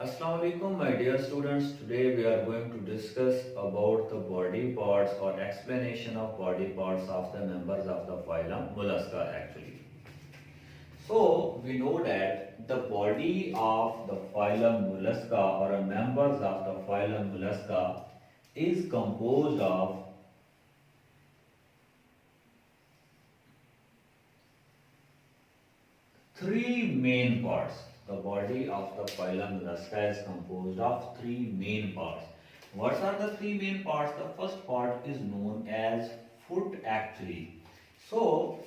Assalamu alaikum my dear students. Today we are going to discuss about the body parts or explanation of body parts of the members of the phylum Mollusca actually. So we know that the body of the phylum Mollusca or members of the phylum Mollusca is composed of three main parts. The body of the phylum Mollusca is composed of three main parts. What are the three main parts? The first part is known as foot actually. So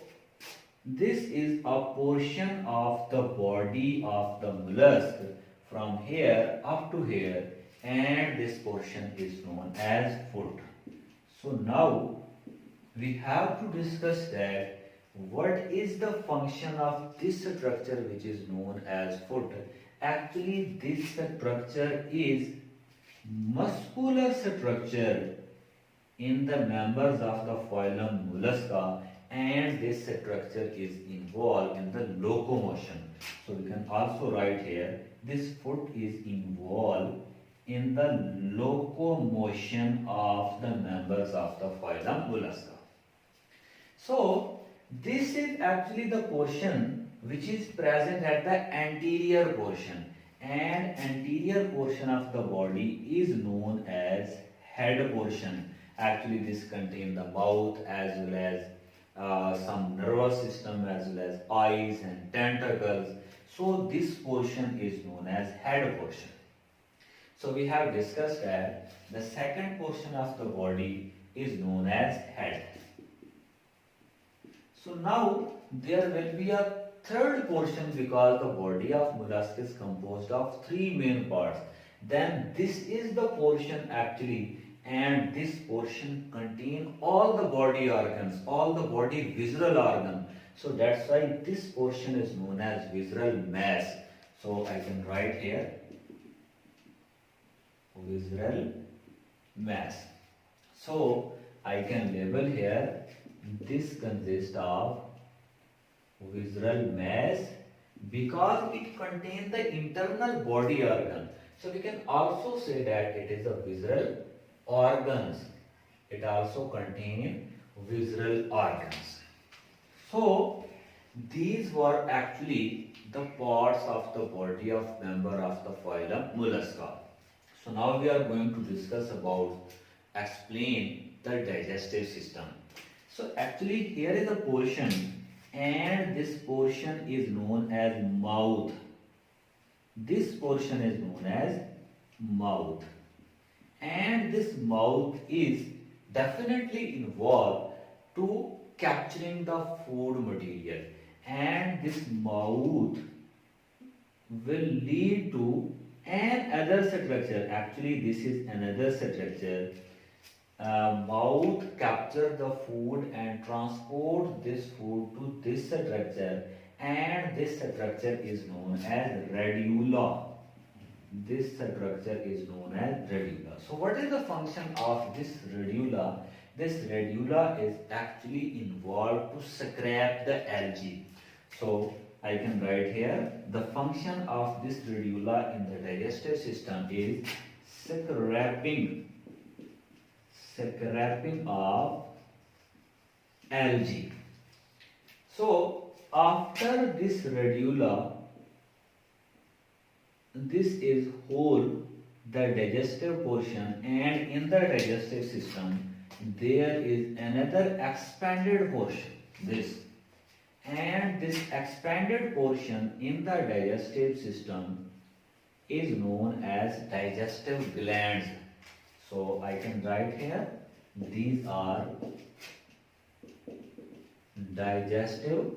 this is a portion of the body of the mollusk from here up to here, and this portion is known as foot. So now we have to discuss that what is the function of this structure which is known as foot. Actually this structure is muscular structure in the members of the phylum Mollusca, and this structure is involved in the locomotion. So we can also write here this foot is involved in the locomotion of the members of the phylum Mollusca. So this is actually the portion which is present at the anterior portion, and anterior portion of the body is known as head portion. Actually this contains the mouth as well as some nervous system as well as eyes and tentacles. So this portion is known as head portion. So we have discussed that the second portion of the body is known as head. So now there will be a third portion because the body of mollusk is composed of three main parts. Then this is the portion actually, and this portion contains all the body organs, all the body visceral organs. So that's why this portion is known as visceral mass. So I can write here visceral mass. So I can label here this consists of visceral mass because it contains the internal body organ. So we can also say that it is a visceral organs. It also contains visceral organs. So these were actually the parts of the body of member of the phylum Mollusca. So now we are going to discuss about explain the digestive system. So actually here is a portion, and this portion is known as mouth. This portion is known as mouth, and this mouth is definitely involved to capturing the food material, and this mouth will lead to another structure. Actually this is another structure. Mouth capture the food and transport this food to this structure, and this structure is known as radula. This structure is known as radula. So what is the function of this radula? This radula is actually involved to scrape the algae. So I can write here the function of this radula in the digestive system is scraping of algae. So after this radula, this is whole the digestive portion, and in the digestive system there is another expanded portion, this, and this expanded portion in the digestive system is known as digestive glands. So I can write here these are digestive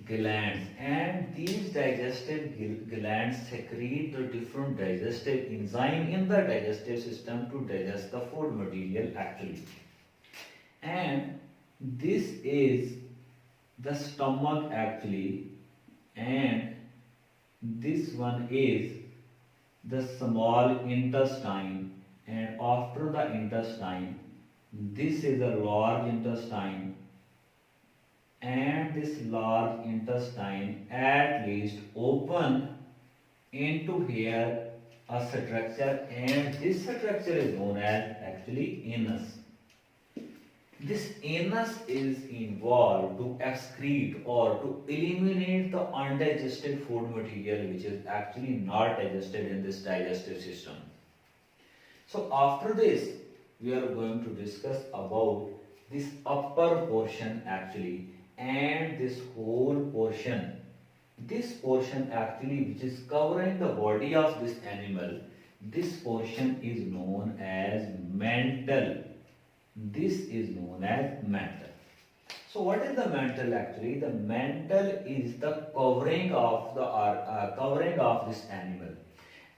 glands, and these digestive glands secrete the different digestive enzyme in the digestive system to digest the food material actually. And this is the stomach actually, and this one is the small intestine, and after the intestine this is a large intestine, and this large intestine at least open into here a structure, and this structure is known as actually anus. This anus is involved to excrete or to eliminate the undigested food material which is actually not digested in this digestive system. So after this, we are going to discuss about this upper portion actually, and this whole portion. This portion actually which is covering the body of this animal, this portion is known as mantle. This is known as mantle. So what is the mantle actually? The mantle is the covering of this animal,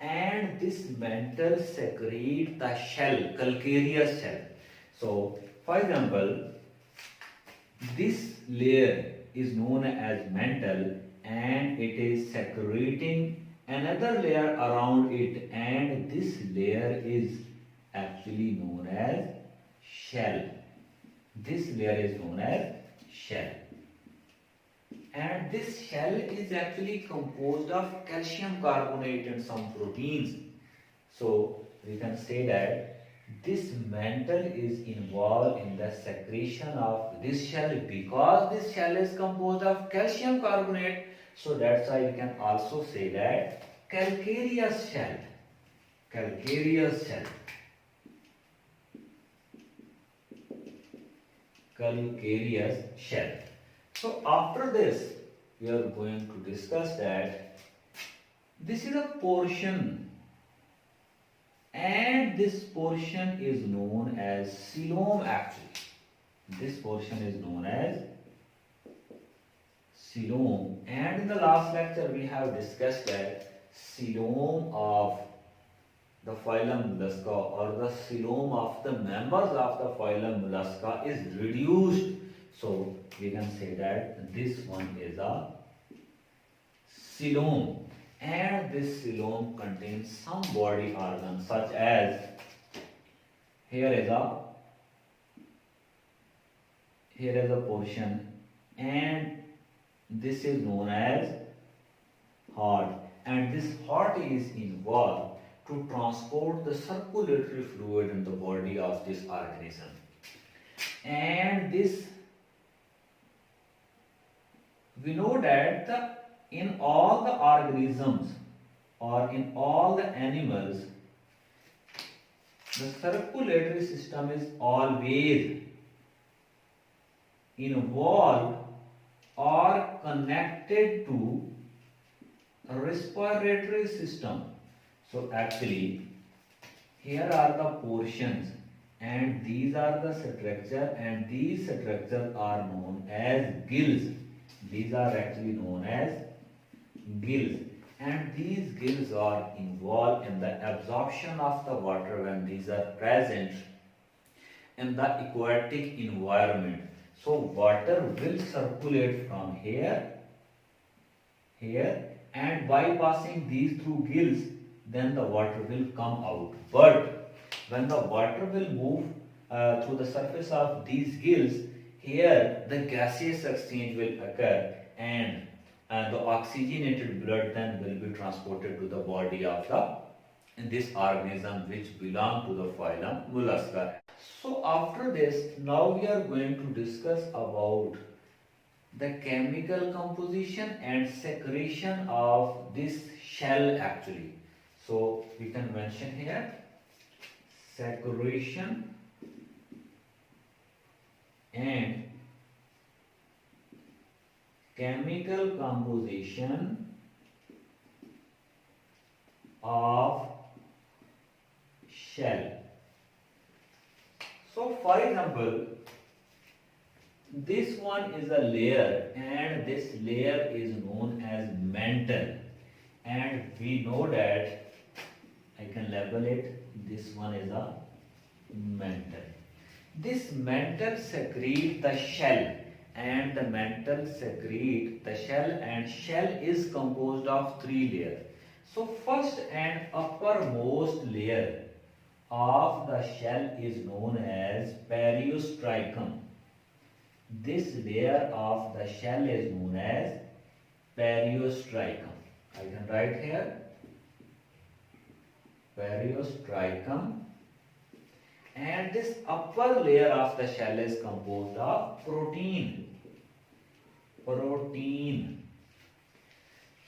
and this mantle secrete the shell, calcareous shell. So for example, this layer is known as mantle, and it is secreting another layer around it, and this layer is actually known as shell. This layer is known as shell, and this shell is actually composed of calcium carbonate and some proteins. So we can say that this mantle is involved in the secretion of this shell, because this shell is composed of calcium carbonate. So that's why we can also say that calcareous shell. Calcareous shell. Calcareous shell. So after this, we are going to discuss that this is a portion, and this portion is known as phylum actually. This portion is known as phylum, and in the last lecture we have discussed that phylum of the phylum Mollusca, or the phylum of the members of the phylum Mollusca, is reduced. So we can say that this one is a phylum, and this phylum contains some body organs such as here is a portion, and this is known as heart, and this heart is involved to transport the circulatory fluid in the body of this organism. And this, we know that in all the organisms or in all the animals, the circulatory system is always involved or connected to a respiratory system. So actually, here are the portions, and these are the structure, and these structures are known as gills. These are actually known as gills, and these gills are involved in the absorption of the water when these are present in the aquatic environment. So water will circulate from here, and by passing these through gills, then the water will come out. But when the water will move through the surface of these gills, here the gaseous exchange will occur, and the oxygenated blood then will be transported to the body of this organism which belong to the phylum Mollusca. So after this, now we are going to discuss about the chemical composition and secretion of this shell actually. So we can mention here secretion and chemical composition of shell. So for example, this one is a layer, and this layer is known as mantle, and we know that I can label it, this one is a mantle. This mantle secrete the shell, and the mantle secrete the shell, and shell is composed of three layers. So first and uppermost layer of the shell is known as periostracum. This layer of the shell is known as periostracum. I can write here periostracum, and this upper layer of the shell is composed of protein.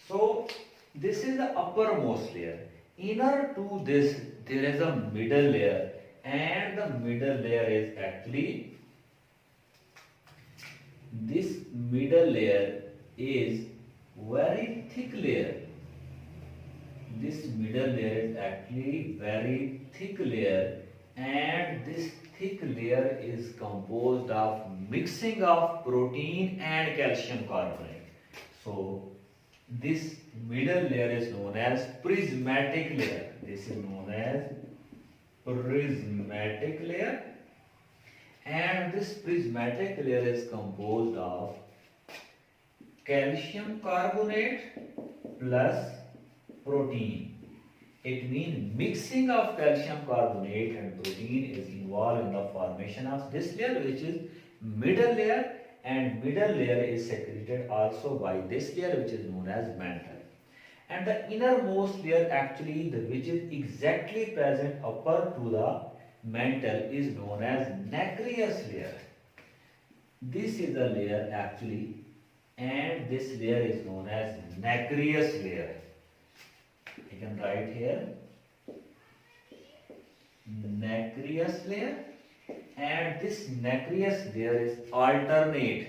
So this is the uppermost layer. Inner to this there is a middle layer, and the middle layer is actually, this middle layer is very thick layer. This middle layer is actually very thick layer, and this thick layer is composed of mixing of protein and calcium carbonate. So this middle layer is known as prismatic layer. This is known as prismatic layer, and this prismatic layer is composed of calcium carbonate plus protein. It means mixing of calcium carbonate and protein is involved in the formation of this layer, which is middle layer, and middle layer is secreted also by this layer, which is known as mantle. And the innermost layer actually, which is exactly present upper to the mantle, is known as nacreous layer. This is the layer actually, and this layer is known as nacreous layer. You can write here nacreous layer, and this nacreous layer is alternate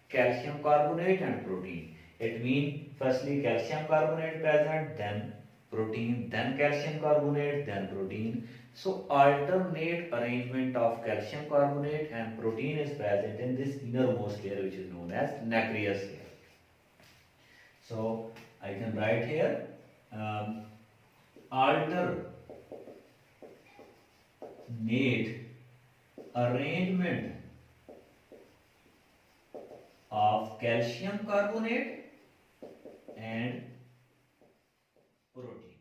calcium carbonate and protein. It means firstly calcium carbonate present, then protein, then calcium carbonate, then protein. So alternate arrangement of calcium carbonate and protein is present in this innermost layer, which is known as nacreous layer. So I can write here alternate arrangement of calcium carbonate and protein.